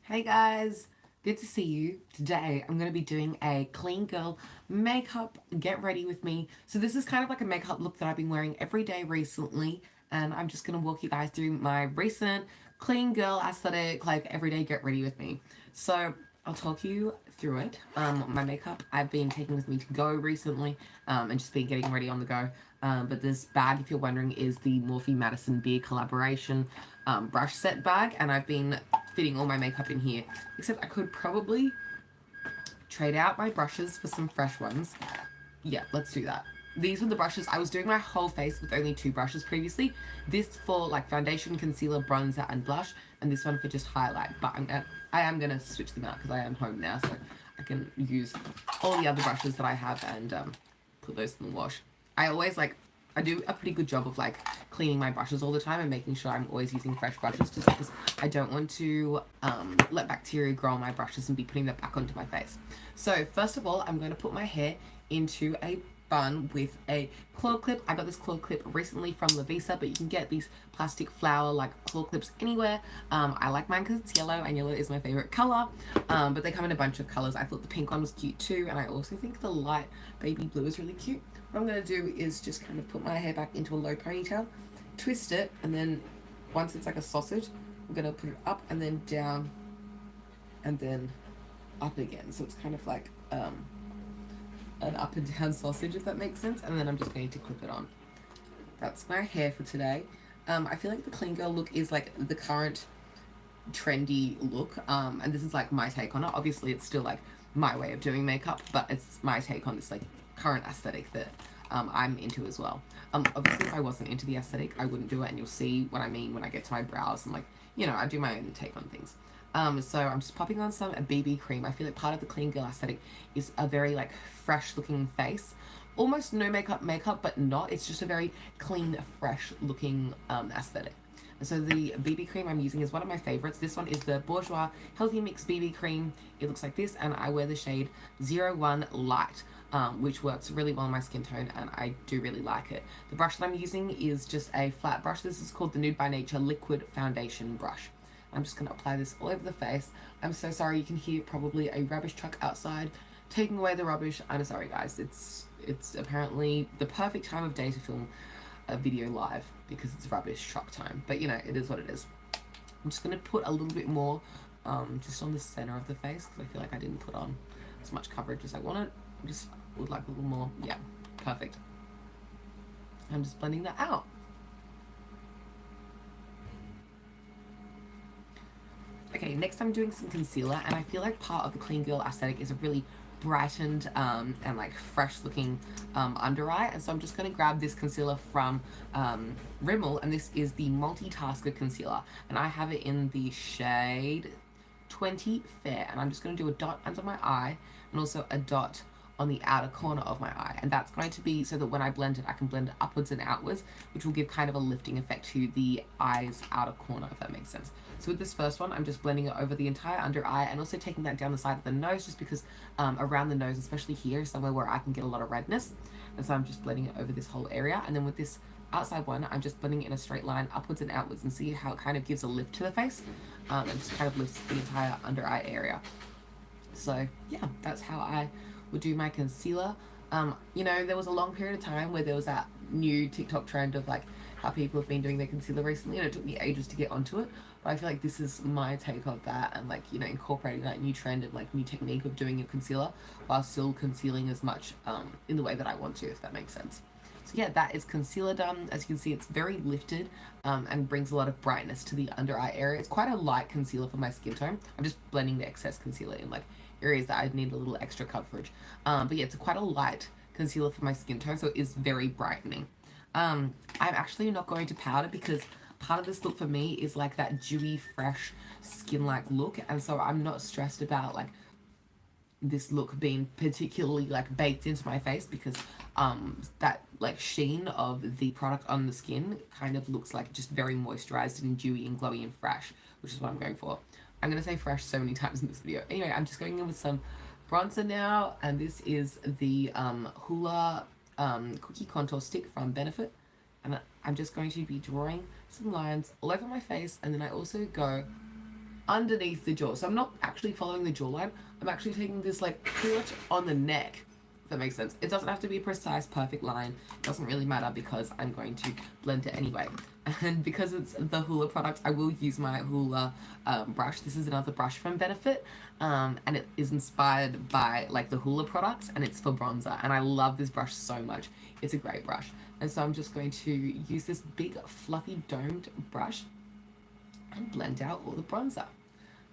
Hey guys, good to see you. Today I'm going to be doing a clean girl makeup get ready with me. So this is kind of like a makeup look that I've been wearing every day recently, and I'm just going to walk you guys through my recent clean girl aesthetic, like everyday get ready with me. So I'll talk you through it. My makeup I've been taking with me to go recently, and just been getting ready on the go. But this bag, if you're wondering, is the Morphe Madison Beer collaboration brush set bag, and I've been fitting all my makeup in here. Except I could probably trade out my brushes for some fresh ones. Yeah, let's do that. These were the brushes. I was doing my whole face with only two brushes previously. This for like foundation, concealer, bronzer, and blush, and this one for just highlight. But I am gonna switch them out because I am home now, so I can use all the other brushes that I have and put those in the wash. I always like I do a pretty good job of like cleaning my brushes all the time and making sure I'm always using fresh brushes just because I don't want to let bacteria grow on my brushes and be putting that back onto my face. So first of all, I'm going to put my hair into a bun with a claw clip. I got this claw clip recently from Lavisa, but you can get these plastic flower like claw clips anywhere. I like mine because it's yellow and yellow is my favorite color, but they come in a bunch of colors. I thought the pink one was cute too, and I also think the light baby blue is really cute. What I'm going to do is just kind of put my hair back into a low ponytail, twist it, and then once it's like a sausage, I'm going to put it up and then down and then up again. So it's kind of like an up and down sausage, if that makes sense. And then I'm just going to clip it on. That's my hair for today. I feel like the clean girl look is like the current trendy look, and this is like my take on it. Obviously it's still like my way of doing makeup, but it's my take on this like current aesthetic that I'm into as well. Obviously if I wasn't into the aesthetic I wouldn't do it, and you'll see what I mean when I get to my brows and like, you know, I do my own take on things. So I'm just popping on some BB cream. I feel like part of the clean girl aesthetic is a very like fresh looking face, almost no makeup, but not. It's just a very clean, fresh looking aesthetic. And so the BB cream I'm using is one of my favorites. This one is the Bourjois Healthy Mix BB cream. It looks like this, and I wear the shade 01 Light, which works really well on my skin tone, and I do really like it. The brush that I'm using is just a flat brush. This is called the Nude by Nature Liquid Foundation Brush. I'm just going to apply this all over the face. I'm so sorry, you can hear probably a rubbish truck outside taking away the rubbish. I'm sorry guys, it's apparently the perfect time of day to film a video live because it's rubbish truck time, but you know, it is what it is. I'm just going to put a little bit more just on the center of the face because I feel like I didn't put on as much coverage as I wanted. I just would like a little more. Yeah, perfect. I'm just blending that out. Okay, next I'm doing some concealer, and I feel like part of the clean girl aesthetic is a really brightened and like fresh looking under eye, and so I'm just going to grab this concealer from Rimmel, and this is the Multitasker Concealer, and I have it in the shade 20 Fair, and I'm just going to do a dot under my eye and also a dot on the outer corner of my eye, and that's going to be so that when I blend it I can blend it upwards and outwards, which will give kind of a lifting effect to the eye's outer corner, if that makes sense. So with this first one I'm just blending it over the entire under eye and also taking that down the side of the nose, just because around the nose, especially here, is somewhere where I can get a lot of redness, and so I'm just blending it over this whole area. And then with this outside one I'm just blending it in a straight line upwards and outwards, and see how it kind of gives a lift to the face, and just kind of lifts the entire under eye area. So yeah, that's how I would do my concealer. You know, there was a long period of time where there was that new TikTok trend of like how people have been doing their concealer recently, and it took me ages to get onto it. But I feel like this is my take of that, and like, you know, incorporating that new trend and like new technique of doing your concealer while still concealing as much in the way that I want to, if that makes sense. So yeah, that is concealer done. As you can see, it's very lifted and brings a lot of brightness to the under eye area. It's quite a light concealer for my skin tone. I'm just blending the excess concealer in like areas that I need a little extra coverage. But yeah, it's quite a light concealer for my skin tone, so it is very brightening. I'm actually not going to powder because part of this look for me is like that dewy, fresh, skin-like look, and so I'm not stressed about like this look being particularly like baked into my face, because that like sheen of the product on the skin kind of looks like just very moisturized and dewy and glowy and fresh, which is what I'm going for. I'm going to say fresh so many times in this video. Anyway, I'm just going in with some bronzer now, and this is the Hoola Cookie Contour Stick from Benefit, and I'm just going to be drawing some lines all over my face, and then I also go underneath the jaw. So I'm not actually following the jawline. I'm actually taking this like pretty much on the neck, if that makes sense. It doesn't have to be a precise, perfect line. It doesn't really matter because I'm going to blend it anyway. And because it's the Hoola product, I will use my Hoola brush. This is another brush from Benefit, and it is inspired by like the Hoola products, and it's for bronzer. And I love this brush so much. It's a great brush. And so I'm just going to use this big, fluffy, domed brush and blend out all the bronzer.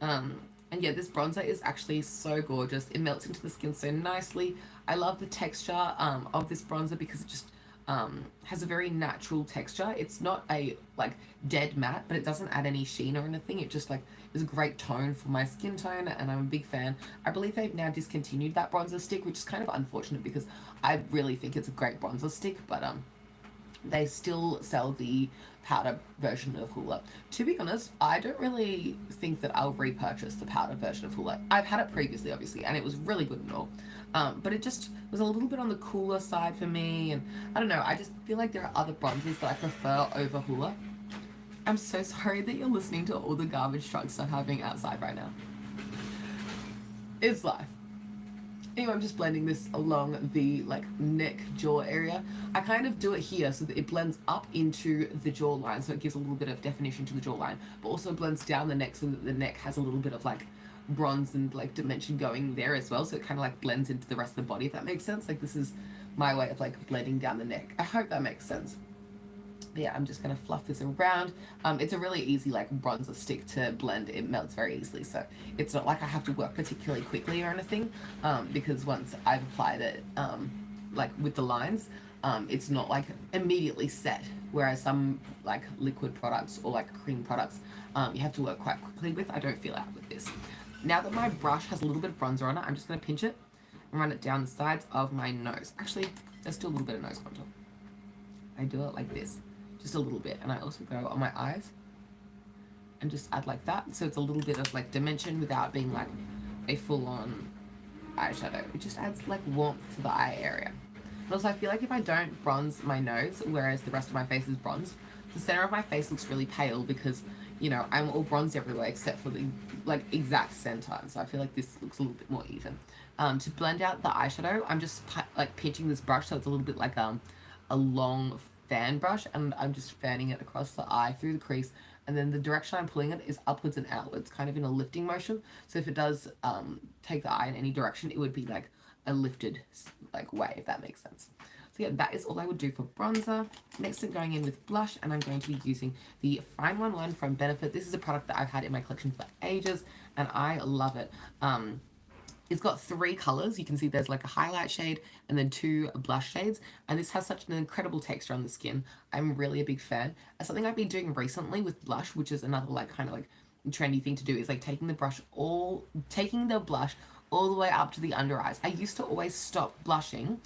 And yeah, this bronzer is actually so gorgeous. It melts into the skin so nicely. I love the texture of this bronzer because it just has a very natural texture. It's not a like dead matte, but it doesn't add any sheen or anything. It just like is a great tone for my skin tone, and I'm a big fan. I believe they've now discontinued that bronzer stick, which is kind of unfortunate because I really think it's a great bronzer stick, but they still sell the powder version of Hoola. To be honest, I don't really think that I'll repurchase the powder version of Hoola. I've had it previously, obviously, and it was really good and all. But it just was a little bit on the cooler side for me, and I don't know, I just feel like there are other bronzers that I prefer over Hoola. I'm so sorry that you're listening to all the garbage trucks I'm having outside right now. It's life. Anyway, I'm just blending this along the like neck jaw area. I kind of do it here so that it blends up into the jawline, so it gives a little bit of definition to the jawline, but also blends down the neck so that the neck has a little bit of like bronze and like dimension going there as well, so it kind of like blends into the rest of the body, if that makes sense. Like this is my way of like blending down the neck. I hope that makes sense. But yeah, I'm just gonna fluff this around. It's a really easy like bronzer stick to blend. It melts very easily, so it's not like I have to work particularly quickly or anything, because once I've applied it, like with the lines, it's not like immediately set. Whereas some like liquid products or like cream products, you have to work quite quickly with. I don't feel that with this. Now that my brush has a little bit of bronzer on it, I'm just gonna pinch it and run it down the sides of my nose. Actually, there's still a little bit of nose contour. I do it like this. Just a little bit, and I also go on my eyes and just add like that, so it's a little bit of like dimension without being like a full-on eyeshadow. It just adds like warmth to the eye area. And also I feel like if I don't bronze my nose, whereas the rest of my face is bronzed, the center of my face looks really pale because, you know, I'm all bronzed everywhere except for the like exact center, so I feel like this looks a little bit more even. To blend out the eyeshadow, I'm just like pinching this brush so it's a little bit like a long fan brush, and I'm just fanning it across the eye through the crease, and then the direction I'm pulling it is upwards and outwards, kind of in a lifting motion. So if it does take the eye in any direction, it would be like a lifted like way, if that makes sense. So yeah, that is all I would do for bronzer. Next I'm going in with blush, and I'm going to be using the Fine One from Benefit. This is a product that I've had in my collection for ages, and I love it. It's got 3 colors. You can see there's like a highlight shade and then 2 blush shades. And this has such an incredible texture on the skin. I'm really a big fan. And something I've been doing recently with blush, which is another like kind of like trendy thing to do, is like taking the blush all the way up to the under eyes. I used to always stop blushing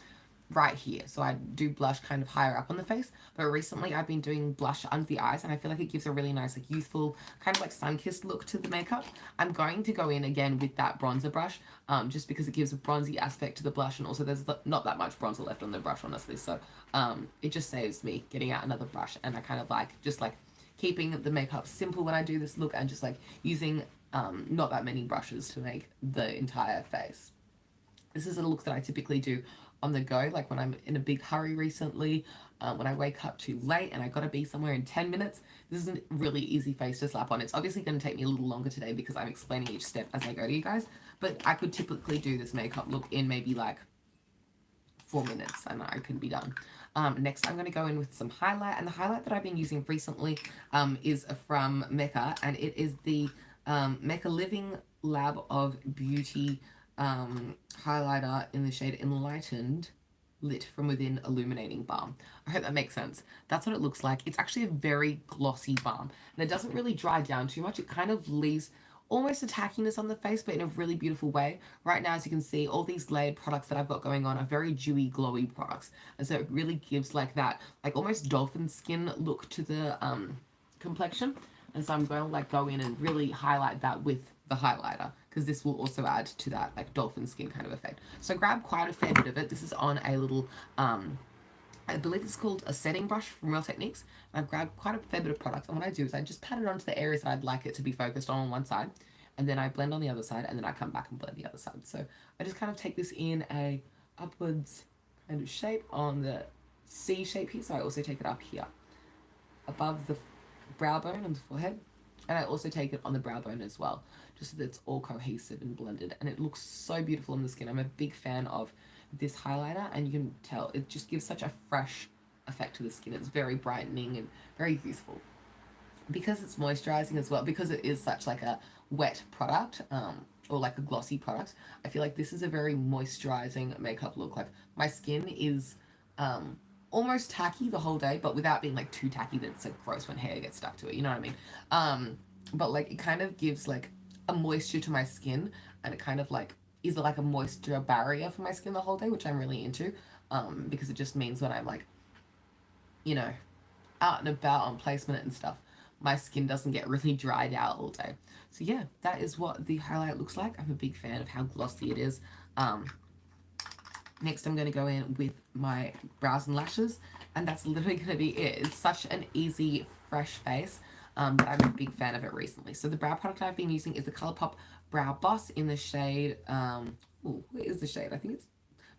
right here, so I do blush kind of higher up on the face, but recently I've been doing blush under the eyes, and I feel like it gives a really nice like youthful kind of like sun-kissed look to the makeup. I'm going to go in again with that bronzer brush, just because it gives a bronzy aspect to the blush, and also there's not that much bronzer left on the brush, honestly, so it just saves me getting out another brush, and I kind of like just like keeping the makeup simple when I do this look, and just like using not that many brushes to make the entire face. This is a look that I typically do on the go, like when I'm in a big hurry recently, when I wake up too late and I gotta be somewhere in 10 minutes. This is a really easy face to slap on. It's obviously going to take me a little longer today because I'm explaining each step as I go to you guys, but I could typically do this makeup look in maybe like 4 minutes and I could be done. Next I'm going to go in with some highlight, and the highlight that I've been using recently is from Mecca, and it is the Mecca Living Lab of Beauty highlighter in the shade Enlightened Lit from Within Illuminating Balm. I hope that makes sense. That's what it looks like. It's actually a very glossy balm, and it doesn't really dry down too much. It kind of leaves almost a tackiness on the face, but in a really beautiful way. Right now, as you can see, all these layered products that I've got going on are very dewy, glowy products, and so it really gives like that, like almost dolphin skin look to the complexion. And so I'm going to like go in and really highlight that with the highlighter, because this will also add to that like dolphin skin kind of effect. So grab quite a fair bit of it. This is on a little I believe it's called a setting brush from Real Techniques. And I've grabbed quite a fair bit of product. And what I do is I just pat it onto the areas that I'd like it to be focused on one side. And then I blend on the other side. And then I come back and blend the other side. So I just kind of take this in a upwards kind of shape on the C shape here. So I also take it up here above the brow bone and the forehead. And I also take it on the brow bone as well, just so that it's all cohesive and blended. And it looks so beautiful on the skin. I'm a big fan of this highlighter, and you can tell it just gives such a fresh effect to the skin. It's very brightening and very youthful. Because it's moisturizing as well, because it is such like a wet product, or like a glossy product, I feel like this is a very moisturizing makeup look. Like my skin is almost tacky the whole day, but without being like too tacky that it's like gross when hair gets stuck to it. You know what I mean? But like it kind of gives like a moisture to my skin, and it kind of like is like a moisture barrier for my skin the whole day, which I'm really into. Because it just means when I'm like, you know, out and about on placement and stuff, my skin doesn't get really dried out all day. So yeah, that is what the highlight looks like. I'm a big fan of how glossy it is. Next, I'm going to go in with my brows and lashes, and that's literally going to be it. It's such an easy, fresh face, that I'm a big fan of it recently. So the brow product I've been using is the Colourpop Brow Boss in the shade, what is the shade? I think it's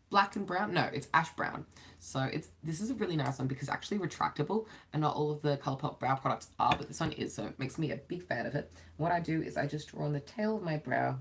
black and brown. No, it's ash brown. So this is a really nice one because it's actually retractable, and not all of the Colourpop brow products are, but this one is, so it makes me a big fan of it. And what I do is I just draw on the tail of my brow.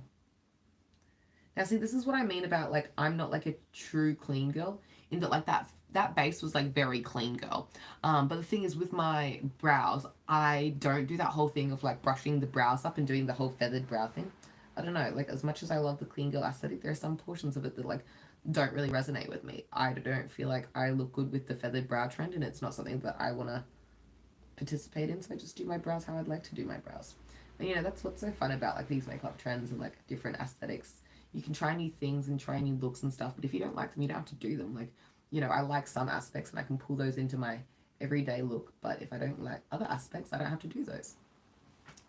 Now, see, this is what I mean about, like, I'm not, like, a true clean girl, in that, like, that base was, like, very clean girl. But the thing is, with my brows, I don't do that whole thing of, like, brushing the brows up and doing the whole feathered brow thing. I don't know, like, as much as I love the clean girl aesthetic, there are some portions of it that, like, don't really resonate with me. I don't feel like I look good with the feathered brow trend, and it's not something that I want to participate in, so I just do my brows how I'd like to do my brows. And, you know, that's what's so fun about, like, these makeup trends and, like, different aesthetics. You can try new things and try new looks and stuff, but if you don't like them, you don't have to do them. Like, you know, I like some aspects and I can pull those into my everyday look, but if I don't like other aspects, I don't have to do those.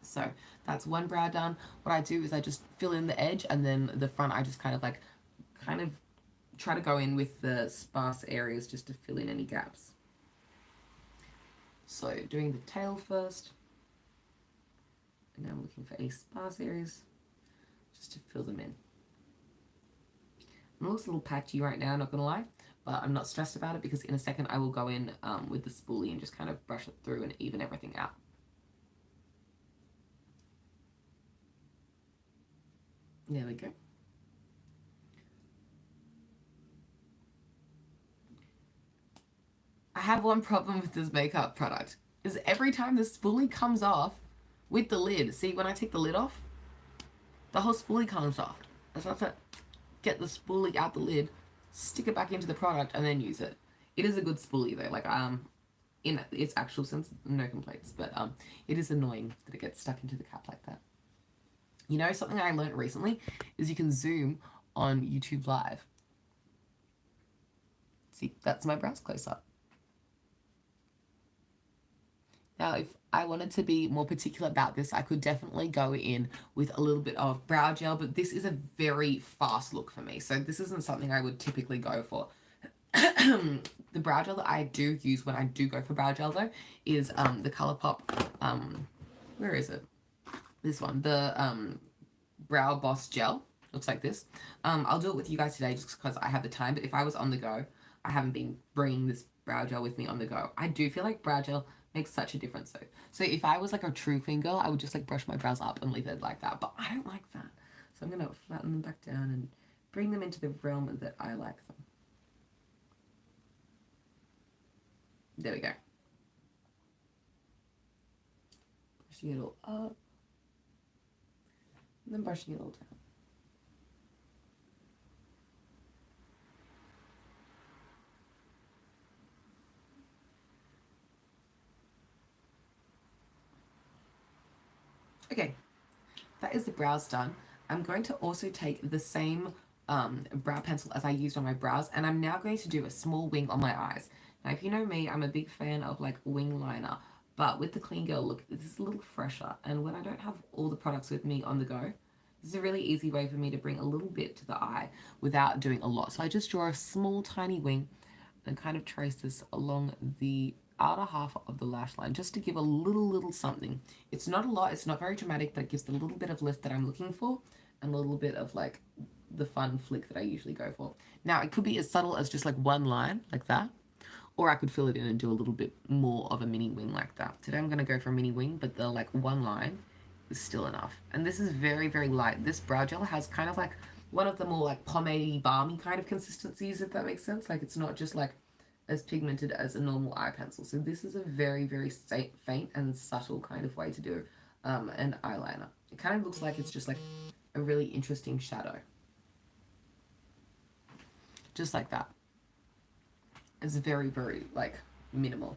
So that's one brow done. What I do is I just fill in the edge, and then the front I just kind of try to go in with the sparse areas just to fill in any gaps. So doing the tail first, and now I'm looking for any sparse areas just to fill them in. It looks a little patchy right now, not gonna lie, but I'm not stressed about it because in a second I will go in with the spoolie and just kind of brush it through and even everything out. There we go. I have one problem with this makeup product, is every time the spoolie comes off with the lid, see when I take the lid off, the whole spoolie comes off. I have to get the spoolie out the lid, stick it back into the product, and then use it. It is a good spoolie though, like in its actual sense, no complaints, but it is annoying that it gets stuck into the cap like that. You know, something I learned recently is you can zoom on YouTube Live. See, that's my brows close up. Now, if I wanted to be more particular about this, I could definitely go in with a little bit of brow gel, but this is a very fast look for me, so this isn't something I would typically go for. The brow gel that I do use when I do go for brow gel, though, is the Colourpop, where is it? This one, the Brow Boss Gel. Looks like this. I'll do it with you guys today just because I have the time, but if I was on the go, I haven't been bringing this brow gel with me on the go. I do feel like brow gel makes such a difference though. So if I was like a true clean girl, I would just like brush my brows up and leave it like that, but I don't like that. So I'm gonna flatten them back down and bring them into the realm that I like them. There we go. Brushing it all up, and then brushing it all down. Okay, that is the brows done. I'm going to also take the same brow pencil as I used on my brows, and I'm now going to do a small wing on my eyes. Now, if you know me, I'm a big fan of like wing liner, but with the clean girl look, this is a little fresher, and when I don't have all the products with me on the go, this is a really easy way for me to bring a little bit to the eye without doing a lot. So I just draw a small, tiny wing, and kind of trace this along the outer half of the lash line just to give a little something. It's not a lot, it's not very dramatic, but it gives the little bit of lift that I'm looking for and a little bit of like the fun flick that I usually go for. Now it could be as subtle as just like one line like that, or I could fill it in and do a little bit more of a mini wing like that. Today I'm going to go for a mini wing, but the like one line is still enough. And this is very light. This brow gel has kind of like one of the more like pomade balmy kind of consistencies, if that makes sense. Like it's not just like as pigmented as a normal eye pencil. So this is a very faint and subtle kind of way to do an eyeliner. It kind of looks like it's just like a really interesting shadow. Just like that. It's very like minimal.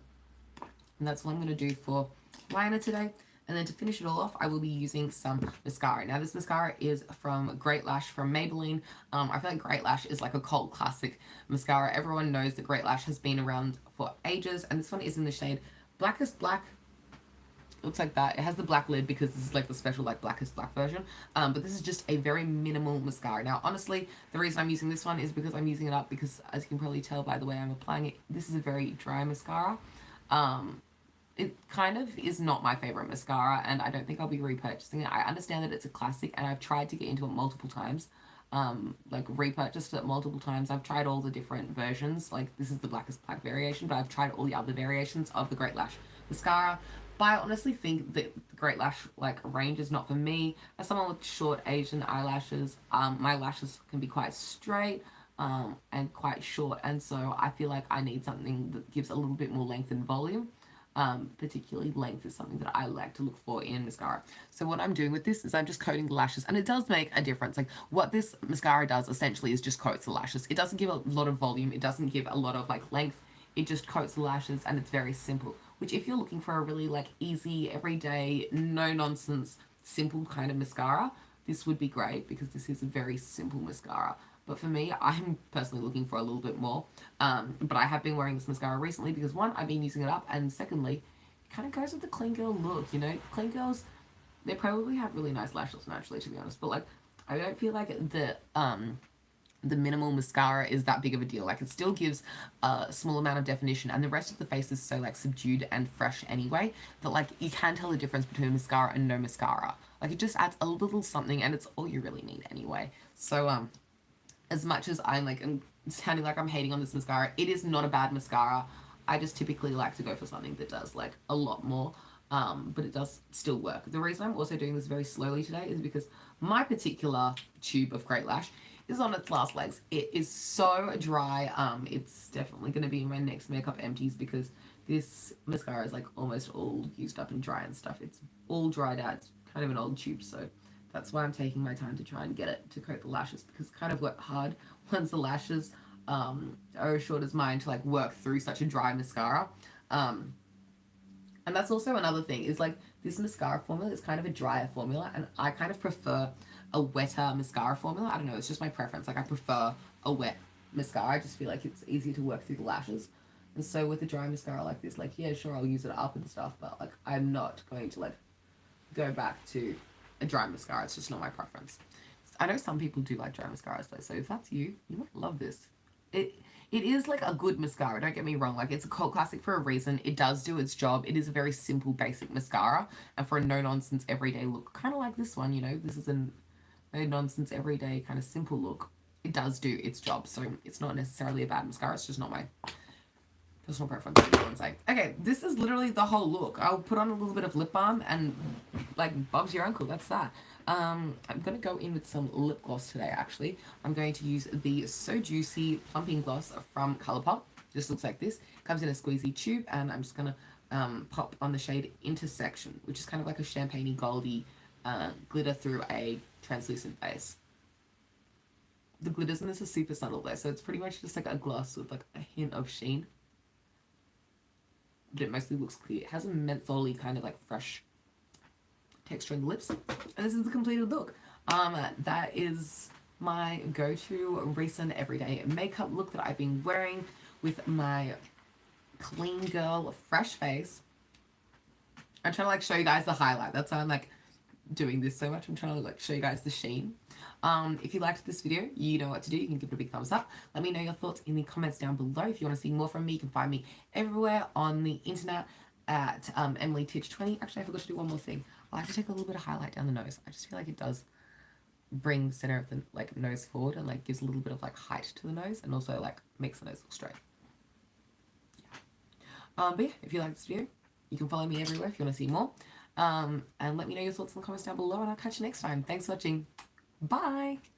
And that's what I'm going to do for liner today. And then to finish it all off, I will be using some mascara. Now, this mascara is from Great Lash from Maybelline. I feel like Great Lash is like a cult classic mascara. Everyone knows that Great Lash has been around for ages. And this one is in the shade Blackest Black. Looks like that. It has the black lid because this is like the special like Blackest Black version. But this is just a very minimal mascara. Now, honestly, the reason I'm using this one is because I'm using it up because, as you can probably tell by the way I'm applying it, this is a very dry mascara. It kind of is not my favorite mascara, and I don't think I'll be repurchasing it. I understand that it's a classic, and I've tried to get into it multiple times. Like repurchased it multiple times. I've tried all the different versions. Like this is the Blackest Black variation, but I've tried all the other variations of the Great Lash mascara. But I honestly think that the Great Lash like range is not for me. As someone with short Asian eyelashes, my lashes can be quite straight and quite short, and so I feel like I need something that gives a little bit more length and volume. Particularly length is something that I like to look for in mascara. So what I'm doing with this is I'm just coating the lashes, and it does make a difference. Like what this mascara does essentially is just coats the lashes. It doesn't give a lot of volume. It doesn't give a lot of like length. It just coats the lashes, and it's very simple, which if you're looking for a really like easy, everyday, no nonsense, simple kind of mascara, this would be great because this is a very simple mascara. But for me, I'm personally looking for a little bit more. But I have been wearing this mascara recently because one, I've been using it up, and secondly, it kind of goes with the clean girl look, you know? Clean girls, they probably have really nice lashes naturally, to be honest. But like, I don't feel like the minimal mascara is that big of a deal. Like it still gives a small amount of definition, and the rest of the face is so like subdued and fresh anyway that like you can tell the difference between mascara and no mascara. Like it just adds a little something, and it's all you really need anyway. So as much as I'm like sounding like I'm hating on this mascara, it is not a bad mascara. I just typically like to go for something that does like a lot more, but it does still work. The reason I'm also doing this very slowly today is because my particular tube of Great Lash is on its last legs. It is so dry. It's definitely going to be in my next makeup empties because this mascara is like almost all used up and dry and stuff. It's all dried out. It's kind of an old tube, so that's why I'm taking my time to try and get it to coat the lashes, because it's kind of work hard once the lashes are as short as mine to like work through such a dry mascara. And that's also another thing is like this mascara formula is kind of a drier formula, and I kind of prefer a wetter mascara formula. I don't know, it's just my preference. Like I prefer a wet mascara. I just feel like it's easier to work through the lashes. And so with a dry mascara like this, like yeah, sure, I'll use it up and stuff, but like I'm not going to like go back to a dry mascara. It's just not my preference. I know some people do like dry mascaras though, so if that's you, you might love this. It is like a good mascara, don't get me wrong. Like it's a cult classic for a reason. It does do its job. It is a very simple, basic mascara, and for a no-nonsense everyday look, kind of like this one, you know, this is a no-nonsense everyday kind of simple look. It does do its job, so it's not necessarily a bad mascara. It's just not my personal preference, I would say. Okay, this is literally the whole look. I'll put on a little bit of lip balm and like Bob's your uncle, that's that. I'm going to go in with some lip gloss today, actually. I'm going to use the So Juicy Plumping Gloss from Colourpop. Just looks like this. Comes in a squeezy tube, and I'm just going to pop on the shade Intersection, which is kind of like a champagne-y, goldy glitter through a translucent base. The glitters in this are super subtle though, so it's pretty much just like a gloss with like a hint of sheen. But it mostly looks clear. It has a mentholy kind of like fresh texture in the lips. And this is the completed look. That is my go-to recent everyday makeup look that I've been wearing with my clean girl fresh face. I'm trying to like show you guys the highlight. That's why I'm like doing this so much. I'm trying to like show you guys the sheen. If you liked this video, you know what to do. You can give it a big thumbs up. Let me know your thoughts in the comments down below. If you want to see more from me, you can find me everywhere on the internet at Emily Titch 20. Actually, I forgot to do one more thing. I like to take a little bit of highlight down the nose. I just feel like it does bring the center of the like nose forward and like gives a little bit of like height to the nose, and also like makes the nose look straight. But yeah, if you like this video, you can follow me everywhere if you want to see more. And let me know your thoughts in the comments down below, and I'll catch you next time. Thanks for watching. Bye!